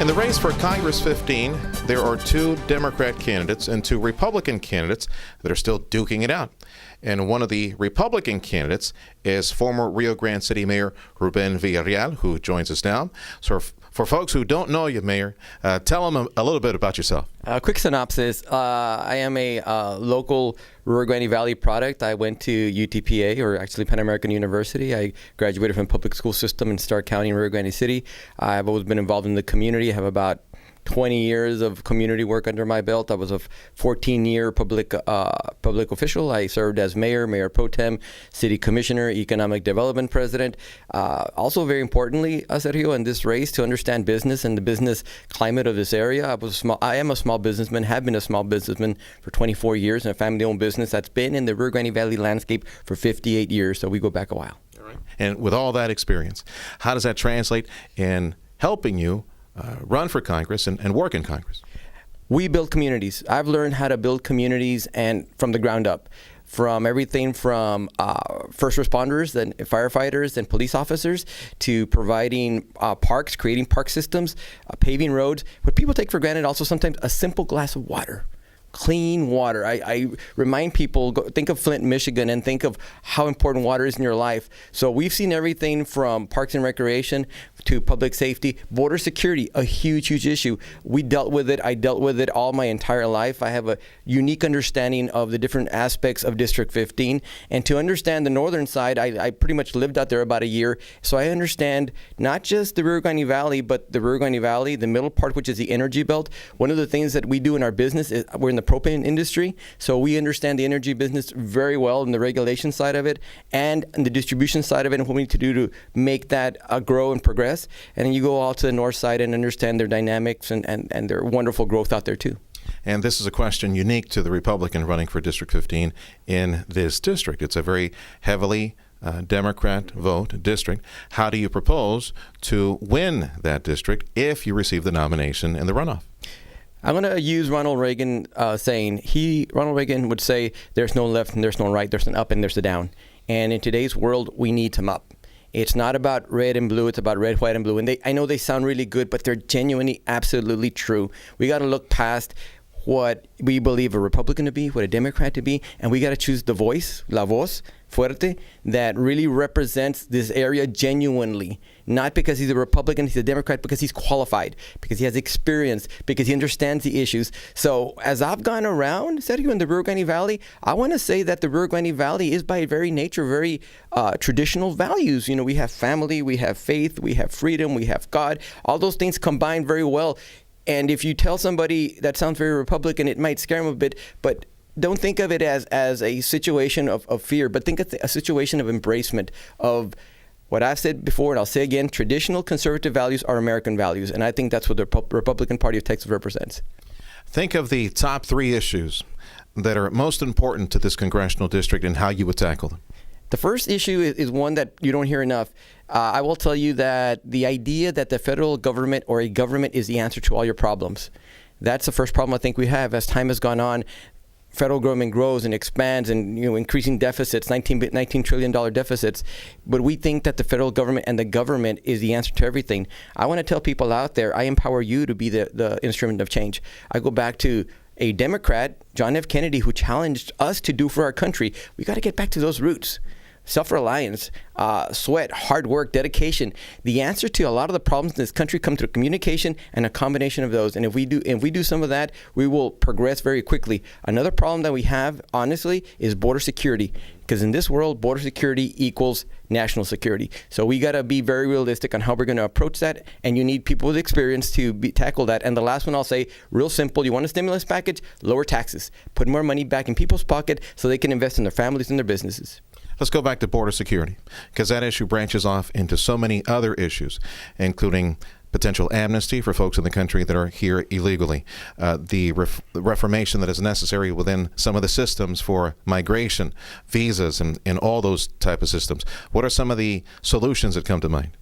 the race for Congress 15, there are two Democrat candidates and two Republican candidates that are still duking it out. And one of the Republican candidates is former Rio Grande City Mayor Ruben Villarreal, who joins us now. So for folks who don't know you, Mayor, tell them a little bit about yourself. Quick synopsis. I am a local Rio Grande Valley product. I went to UTPA, or actually Pan American University. I graduated from the public school system in Stark County in Rio Grande City. I've always been involved in the community. I have about 20 years of community work under my belt. I was a 14-year public official. I served as mayor, mayor pro tem, city commissioner, economic development president. Also, very importantly, Sergio, in this race, to understand business and the business climate of this area. I am a small businessman, have been a small businessman for 24 years in a family-owned business that's been in the Rio Grande Valley landscape for 58 years, so we go back a while. All right. And with all that experience, how does that translate in helping you run for Congress and work in Congress? We build communities. I've learned how to build communities and from the ground up, from everything from first responders and firefighters and police officers to providing parks, creating park systems, paving roads. What people take for granted also sometimes a simple glass of water. Clean water. I remind people, think of Flint, Michigan, and think of how important water is in your life. So we've seen everything from parks and recreation to public safety, border security, a huge issue. We dealt with it. I dealt with it all my entire life. I have a unique understanding of the different aspects of District 15. And to understand the northern side, I pretty much lived out there about a year. So I understand not just the Rio Grande Valley, but the Rio Grande Valley, the middle part, which is the energy belt. One of the things that we do in our business is we're in the propane industry, so we understand the energy business very well in the regulation side of it and in the distribution side of it, and what we need to do to make that grow and progress. And then you go out to the north side and understand their dynamics and their wonderful growth out there too. And this is a question unique to the Republican running for District 15 in this district. It's a very heavily Democrat vote district. How do you propose to win that district if you receive the nomination in the runoff? I'm going to use Ronald Reagan saying. Ronald Reagan would say, there's no left and there's no right, there's an up and there's a down. And in today's world, we need some up. It's not about red and blue, it's about red, white, and blue. And I know they sound really good, but they're genuinely, absolutely true. We got to look past what we believe a Republican to be, what a Democrat to be, and we got to choose the voice, la voz, fuerte, that really represents this area genuinely. Not because he's a Republican, he's a Democrat, because he's qualified, because he has experience, because he understands the issues. So as I've gone around, Sergio, in the Rio Grande Valley, I want to say that the Rio Grande Valley is by very nature very traditional values. You know, we have family, we have faith, we have freedom, we have God. All those things combine very well. And if you tell somebody that sounds very Republican, it might scare them a bit, but don't think of it as a situation of fear, but think of a situation of embracement of what I've said before, and I'll say again, traditional conservative values are American values, and I think that's what the Republican Party of Texas represents. Think of the top three issues that are most important to this congressional district and how you would tackle them. The first issue is one that you don't hear enough. I will tell you that the idea that the federal government or a government is the answer to all your problems, that's the first problem I think we have. As time has gone on, federal government grows and expands and, increasing deficits, $19 trillion deficits. But we think that the federal government and the government is the answer to everything. I want to tell people out there, I empower you to be the instrument of change. I go back to a Democrat, John F. Kennedy, who challenged us to do for our country. We got to get back to those roots. Self-reliance, sweat, hard work, dedication. The answer to a lot of the problems in this country come through communication and a combination of those. And if we do some of that, we will progress very quickly. Another problem that we have, honestly, is border security. Because in this world, border security equals national security. So we got to be very realistic on how we're going to approach that. And you need people with experience to tackle that. And the last one I'll say, real simple. You want a stimulus package? Lower taxes. Put more money back in people's pocket so they can invest in their families and their businesses. Let's go back to border security, because that issue branches off into so many other issues, including potential amnesty for folks in the country that are here illegally, the reformation that is necessary within some of the systems for migration, visas, and all those type of systems. What are some of the solutions that come to mind?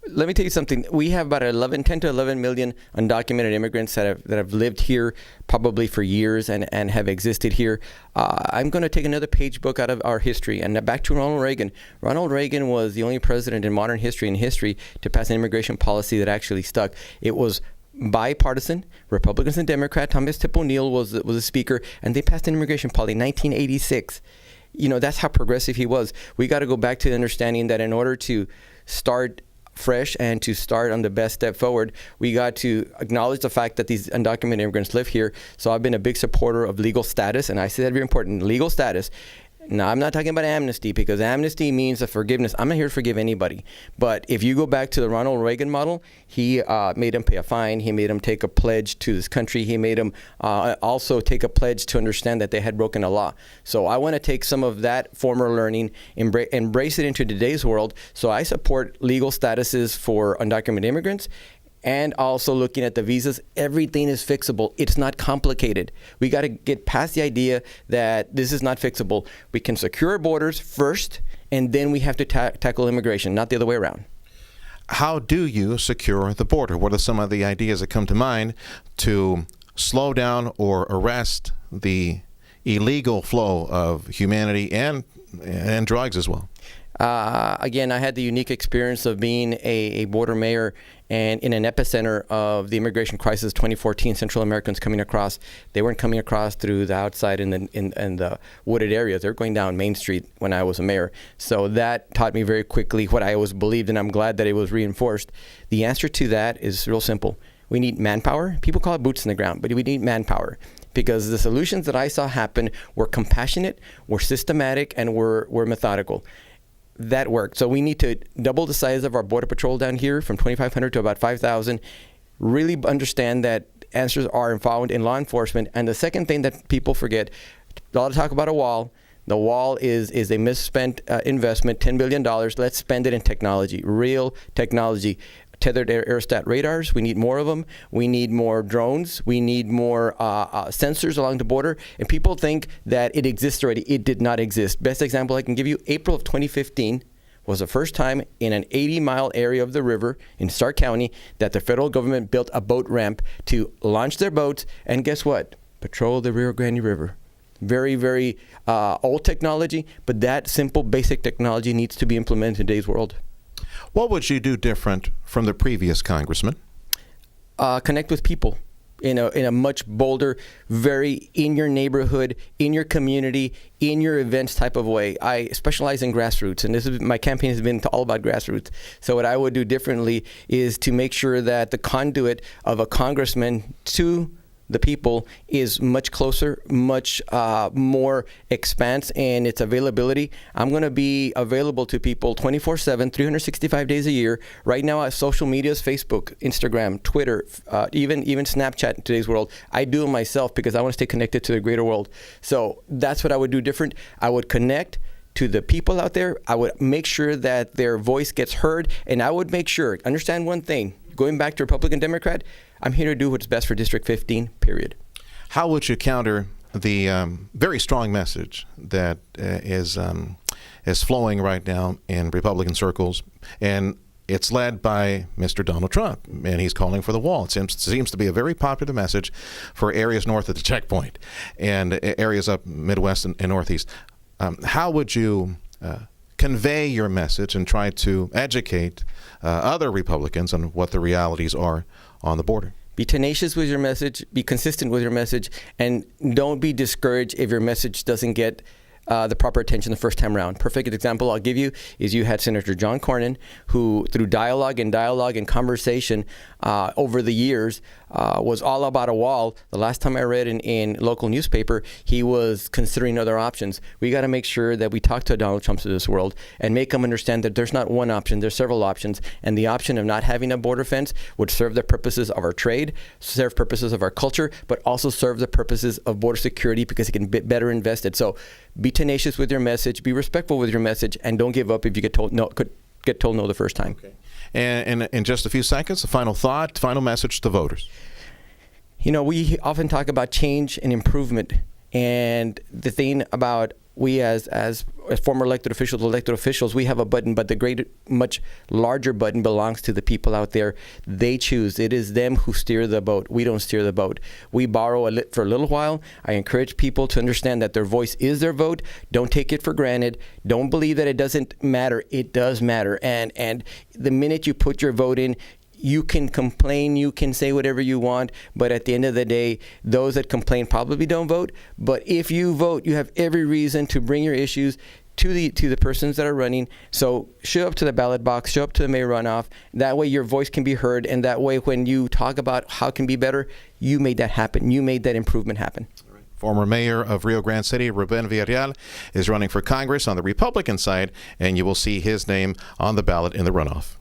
Let me tell you something. We have about 10 to 11 million undocumented immigrants that have lived here probably for years and have existed here. I'm going to take another page book out of our history and back to Ronald Reagan. Ronald Reagan was the only president in modern history to pass an immigration policy that actually stuck. It was bipartisan, Republicans and Democrats. Thomas Tip O'Neill was a speaker, and they passed an immigration policy in 1986. That's how progressive he was. We got to go back to the understanding that in order to start fresh and to start on the best step forward, we got to acknowledge the fact that these undocumented immigrants live here. So I've been a big supporter of legal status, and I say that very important, legal status. Now, I'm not talking about amnesty, because amnesty means a forgiveness. I'm not here to forgive anybody. But if you go back to the Ronald Reagan model, he made them pay a fine. He made them take a pledge to this country. He made them also take a pledge to understand that they had broken a law. So I want to take some of that former learning, embrace it into today's world. So I support legal statuses for undocumented immigrants. And also looking at the visas, everything is fixable. It's not complicated. We got to get past the idea that this is not fixable. We can secure our borders first, and then we have to tackle immigration, not the other way around. How do you secure the border? What are some of the ideas that come to mind to slow down or arrest the illegal flow of humanity and drugs as well? Again, I had the unique experience of being a border mayor and in an epicenter of the immigration crisis, 2014, Central Americans coming across. They weren't coming across through the outside in the wooded areas. They were going down Main Street when I was a mayor. So that taught me very quickly what I always believed, and I'm glad that it was reinforced. The answer to that is real simple. We need manpower. People call it boots in the ground, but we need manpower. Because the solutions that I saw happen were compassionate, were systematic, and were methodical. That worked. So we need to double the size of our Border Patrol down here from 2,500 to about 5,000. Really understand that answers are found in law enforcement. And the second thing that people forget, a lot of talk about a wall. The wall is a misspent investment, $10 billion. Let's spend it in technology, real technology. Tethered aerostat radars, we need more of them. We need more drones. We need more sensors along the border. And people think that it exists already. It did not exist. Best example I can give you, April of 2015 was the first time in an 80-mile area of the river in Stark County that the federal government built a boat ramp to launch their boats and guess what? Patrol the Rio Grande River. Very, very old technology, but that simple, basic technology needs to be implemented in today's world. What would you do different from the previous congressman? Connect with people in a much bolder, very in your neighborhood, in your community, in your events type of way. I specialize in grassroots, and my campaign has been all about grassroots. So what I would do differently is to make sure that the conduit of a congressman to the people is much closer, much more expanse in its availability. I'm going to be available to people 24/7, 365 days a year. Right now, social media is Facebook, Instagram, Twitter, even Snapchat in today's world. I do it myself because I want to stay connected to the greater world. So that's what I would do different. I would connect to the people out there. I would make sure that their voice gets heard, and I would make sure, understand one thing, going back to Republican, Democrat, I'm here to do what's best for District 15, period. How would you counter the very strong message that is flowing right now in Republican circles, and it's led by Mr. Donald Trump, and he's calling for the wall. It seems to be a very popular message for areas north of the checkpoint and areas up Midwest and Northeast. How would you convey your message and try to educate other Republicans on what the realities are on the border? Be tenacious with your message, be consistent with your message, and don't be discouraged if your message doesn't get the proper attention the first time around. Perfect example I'll give you is you had Senator John Cornyn, who through dialogue and conversation over the years was all about a wall. The last time I read in local newspaper, he was considering other options. We got to make sure that we talk to Donald Trump of this world and make him understand that there's not one option, there's several options, and the option of not having a border fence would serve the purposes of our trade, serve purposes of our culture, but also serve the purposes of border security because it can be better invested. So be tenacious with your message, be respectful with your message, and don't give up if you get told no the first time. Okay. And in just a few seconds, a final thought, final message to voters. You know, we often talk about change and improvement, and the thing about we as former elected officials, we have a button, but the much larger button belongs to the people out there. They choose. It is them who steer the boat. We don't steer the boat. We borrow for a little while. I encourage people to understand that their voice is their vote. Don't take it for granted. Don't believe that it doesn't matter. It does matter. And the minute you put your vote in, you can complain, you can say whatever you want, but at the end of the day, those that complain probably don't vote. But if you vote, you have every reason to bring your issues to the persons that are running. So show up to the ballot box, show up to the mayor runoff. That way your voice can be heard, and that way when you talk about how it can be better, you made that happen. You made that improvement happen. Former mayor of Rio Grande City, Ruben Villarreal, is running for Congress on the Republican side, and you will see his name on the ballot in the runoff.